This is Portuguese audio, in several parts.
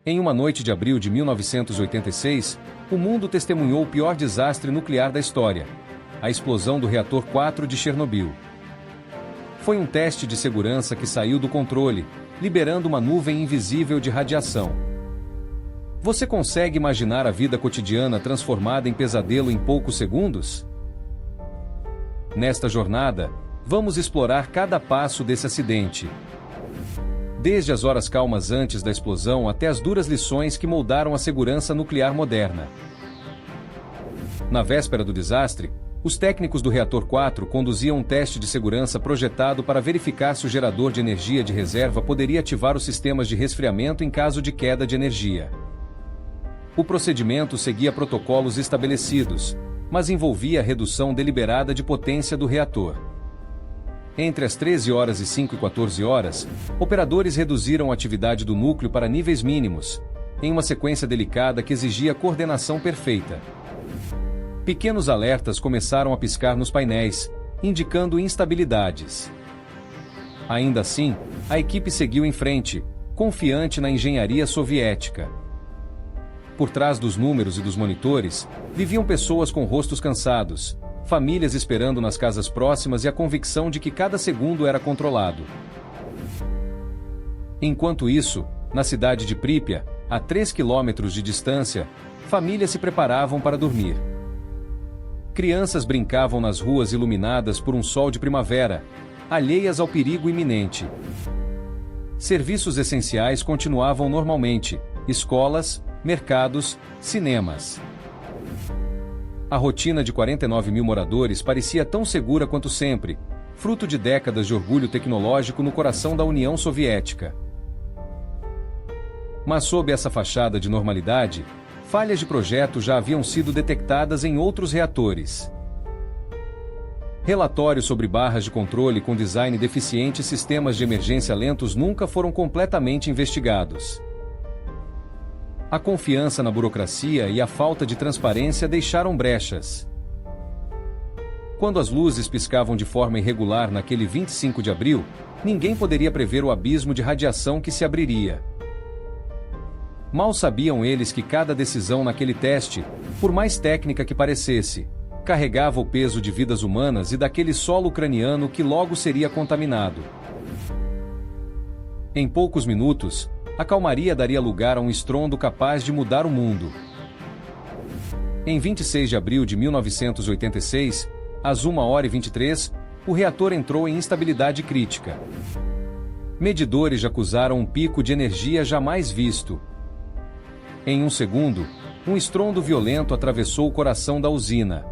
Em uma noite de abril de 1986, o mundo testemunhou o pior desastre nuclear da história: a explosão do reator 4 de Chernobyl. Foi um teste de segurança que saiu do controle, liberando uma nuvem invisível de radiação. Você consegue imaginar a vida cotidiana transformada em pesadelo em poucos segundos? Nesta jornada, vamos explorar cada passo desse acidente. Desde as horas calmas antes da explosão até as duras lições que moldaram a segurança nuclear moderna. Na véspera do desastre, os técnicos do reator 4 conduziam um teste de segurança projetado para verificar se o gerador de energia de reserva poderia ativar os sistemas de resfriamento em caso de queda de energia. O procedimento seguia protocolos estabelecidos, mas envolvia a redução deliberada de potência do reator. Entre as 13 horas e 5 e 14 horas, operadores reduziram a atividade do núcleo para níveis mínimos, em uma sequência delicada que exigia coordenação perfeita. Pequenos alertas começaram a piscar nos painéis, indicando instabilidades. Ainda assim, a equipe seguiu em frente, confiante na engenharia soviética. Por trás dos números e dos monitores, viviam pessoas com rostos cansados, famílias esperando nas casas próximas e a convicção de que cada segundo era controlado. Enquanto isso, na cidade de Pripyat, a 3 quilômetros de distância, famílias se preparavam para dormir. Crianças brincavam nas ruas iluminadas por um sol de primavera, alheias ao perigo iminente. Serviços essenciais continuavam normalmente: escolas, mercados, cinemas. A rotina de 49 mil moradores parecia tão segura quanto sempre, fruto de décadas de orgulho tecnológico no coração da União Soviética. Mas sob essa fachada de normalidade, falhas de projeto já haviam sido detectadas em outros reatores. Relatórios sobre barras de controle com design deficiente e sistemas de emergência lentos nunca foram completamente investigados. A confiança na burocracia e a falta de transparência deixaram brechas. Quando as luzes piscavam de forma irregular naquele 25 de abril, ninguém poderia prever o abismo de radiação que se abriria. Mal sabiam eles que cada decisão naquele teste, por mais técnica que parecesse, carregava o peso de vidas humanas e daquele solo ucraniano que logo seria contaminado. Em poucos minutos, a calmaria daria lugar a um estrondo capaz de mudar o mundo. Em 26 de abril de 1986, às 1h23, o reator entrou em instabilidade crítica. Medidores acusaram um pico de energia jamais visto. Em um segundo, um estrondo violento atravessou o coração da usina.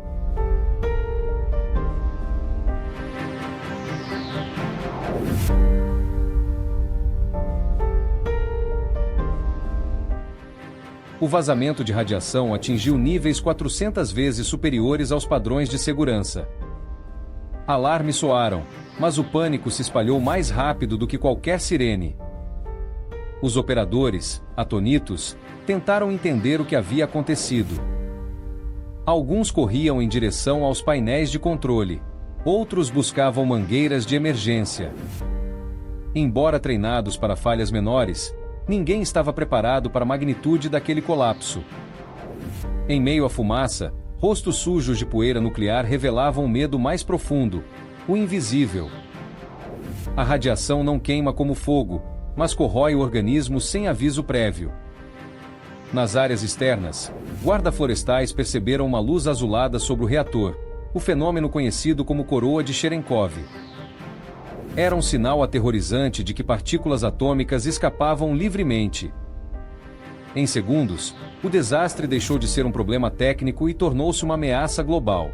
O vazamento de radiação atingiu níveis 400 vezes superiores aos padrões de segurança. Alarmes soaram, mas o pânico se espalhou mais rápido do que qualquer sirene. Os operadores, atonitos, tentaram entender o que havia acontecido. Alguns corriam em direção aos painéis de controle, outros buscavam mangueiras de emergência. Embora treinados para falhas menores, ninguém estava preparado para a magnitude daquele colapso. Em meio à fumaça, rostos sujos de poeira nuclear revelavam o medo mais profundo, o invisível. A radiação não queima como fogo, mas corrói o organismo sem aviso prévio. Nas áreas externas, guarda-florestais perceberam uma luz azulada sobre o reator, o fenômeno conhecido como coroa de Cherenkov. Era um sinal aterrorizante de que partículas atômicas escapavam livremente. Em segundos, o desastre deixou de ser um problema técnico e tornou-se uma ameaça global.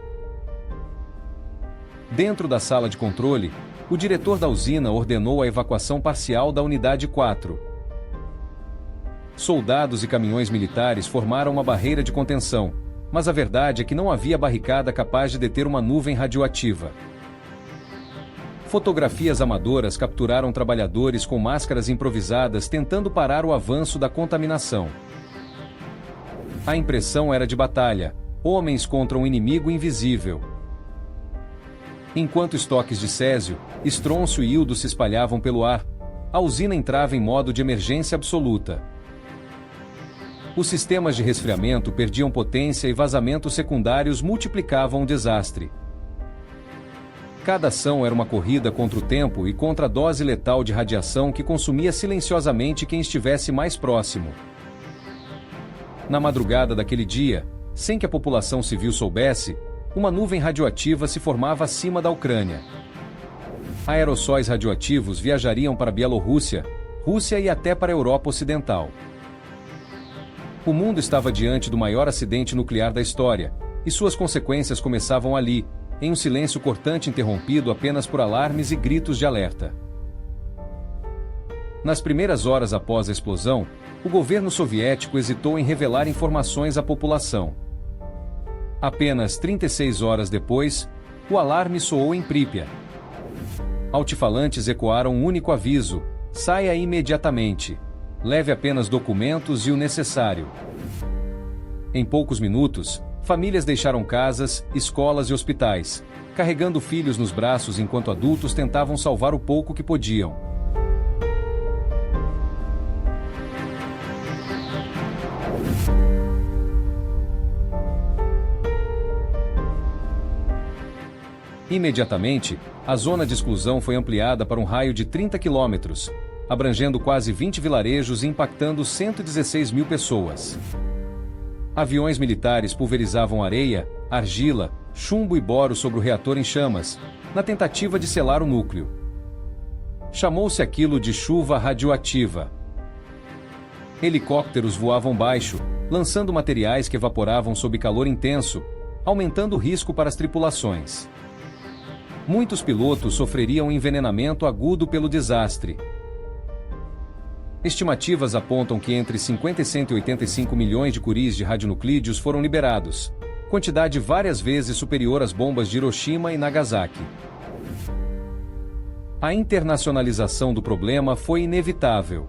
Dentro da sala de controle, o diretor da usina ordenou a evacuação parcial da unidade 4. Soldados e caminhões militares formaram uma barreira de contenção, mas a verdade é que não havia barricada capaz de deter uma nuvem radioativa. Fotografias amadoras capturaram trabalhadores com máscaras improvisadas tentando parar o avanço da contaminação. A impressão era de batalha, homens contra um inimigo invisível. Enquanto estoques de césio, estrôncio e iodo se espalhavam pelo ar, a usina entrava em modo de emergência absoluta. Os sistemas de resfriamento perdiam potência e vazamentos secundários multiplicavam o desastre. Cada ação era uma corrida contra o tempo e contra a dose letal de radiação que consumia silenciosamente quem estivesse mais próximo. Na madrugada daquele dia, sem que a população civil soubesse, uma nuvem radioativa se formava acima da Ucrânia. Aerossóis radioativos viajariam para a Bielorrússia, Rússia e até para a Europa Ocidental. O mundo estava diante do maior acidente nuclear da história, e suas consequências começavam ali, em um silêncio cortante interrompido apenas por alarmes e gritos de alerta. Nas primeiras horas após a explosão, o governo soviético hesitou em revelar informações à população. Apenas 36 horas depois, o alarme soou em Pripyat. Altifalantes ecoaram um único aviso: saia imediatamente. Leve apenas documentos e o necessário. Em poucos minutos, famílias deixaram casas, escolas e hospitais, carregando filhos nos braços enquanto adultos tentavam salvar o pouco que podiam. Imediatamente, a zona de exclusão foi ampliada para um raio de 30 quilômetros, abrangendo quase 20 vilarejos e impactando 116 mil pessoas. Aviões militares pulverizavam areia, argila, chumbo e boro sobre o reator em chamas, na tentativa de selar o núcleo. Chamou-se aquilo de chuva radioativa. Helicópteros voavam baixo, lançando materiais que evaporavam sob calor intenso, aumentando o risco para as tripulações. Muitos pilotos sofreriam envenenamento agudo pelo desastre. Estimativas apontam que entre 50 e 185 milhões de curis de radionuclídeos foram liberados, quantidade várias vezes superior às bombas de Hiroshima e Nagasaki. A internacionalização do problema foi inevitável.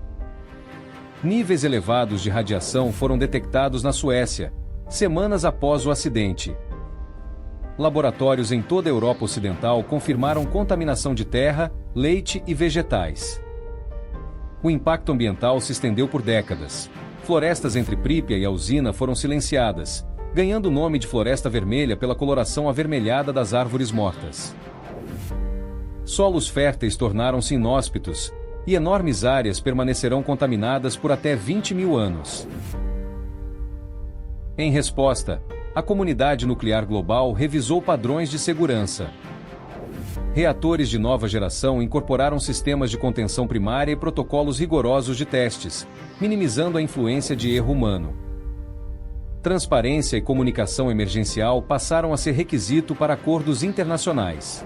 Níveis elevados de radiação foram detectados na Suécia, semanas após o acidente. Laboratórios em toda a Europa Ocidental confirmaram contaminação de terra, leite e vegetais. O impacto ambiental se estendeu por décadas. Florestas entre Pripyat e a usina foram silenciadas, ganhando o nome de Floresta Vermelha pela coloração avermelhada das árvores mortas. Solos férteis tornaram-se inóspitos, e enormes áreas permanecerão contaminadas por até 20 mil anos. Em resposta, a comunidade nuclear global revisou padrões de segurança. Reatores de nova geração incorporaram sistemas de contenção primária e protocolos rigorosos de testes, minimizando a influência de erro humano. Transparência e comunicação emergencial passaram a ser requisito para acordos internacionais.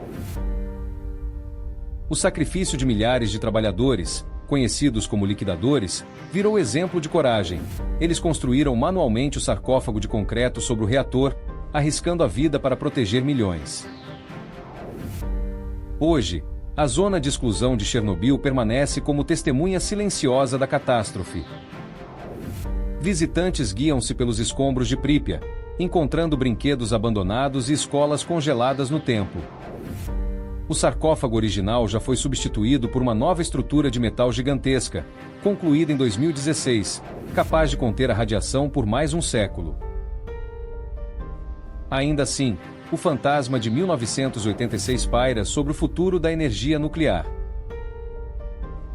O sacrifício de milhares de trabalhadores, conhecidos como liquidadores, virou exemplo de coragem. Eles construíram manualmente o sarcófago de concreto sobre o reator, arriscando a vida para proteger milhões. Hoje, a zona de exclusão de Chernobyl permanece como testemunha silenciosa da catástrofe. Visitantes guiam-se pelos escombros de Pripyat, encontrando brinquedos abandonados e escolas congeladas no tempo. O sarcófago original já foi substituído por uma nova estrutura de metal gigantesca, concluída em 2016, capaz de conter a radiação por mais um século. Ainda assim, o fantasma de 1986 paira sobre o futuro da energia nuclear.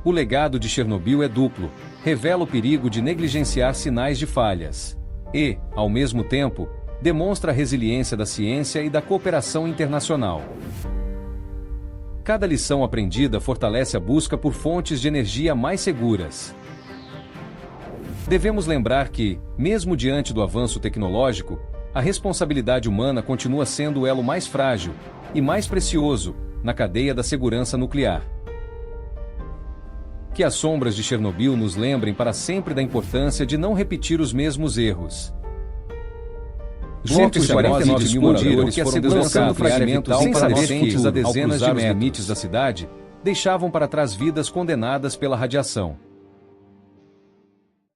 O legado de Chernobyl é duplo, revela o perigo de negligenciar sinais de falhas e, ao mesmo tempo, demonstra a resiliência da ciência e da cooperação internacional. Cada lição aprendida fortalece a busca por fontes de energia mais seguras. Devemos lembrar que, mesmo diante do avanço tecnológico, a responsabilidade humana continua sendo o elo mais frágil e mais precioso na cadeia da segurança nuclear. Que as sombras de Chernobyl nos lembrem para sempre da importância de não repetir os mesmos erros. Blocos de 49 mil moradores que a segurança fragmentos incandescentes a dezenas de limites da cidade deixavam para trás vidas condenadas pela radiação.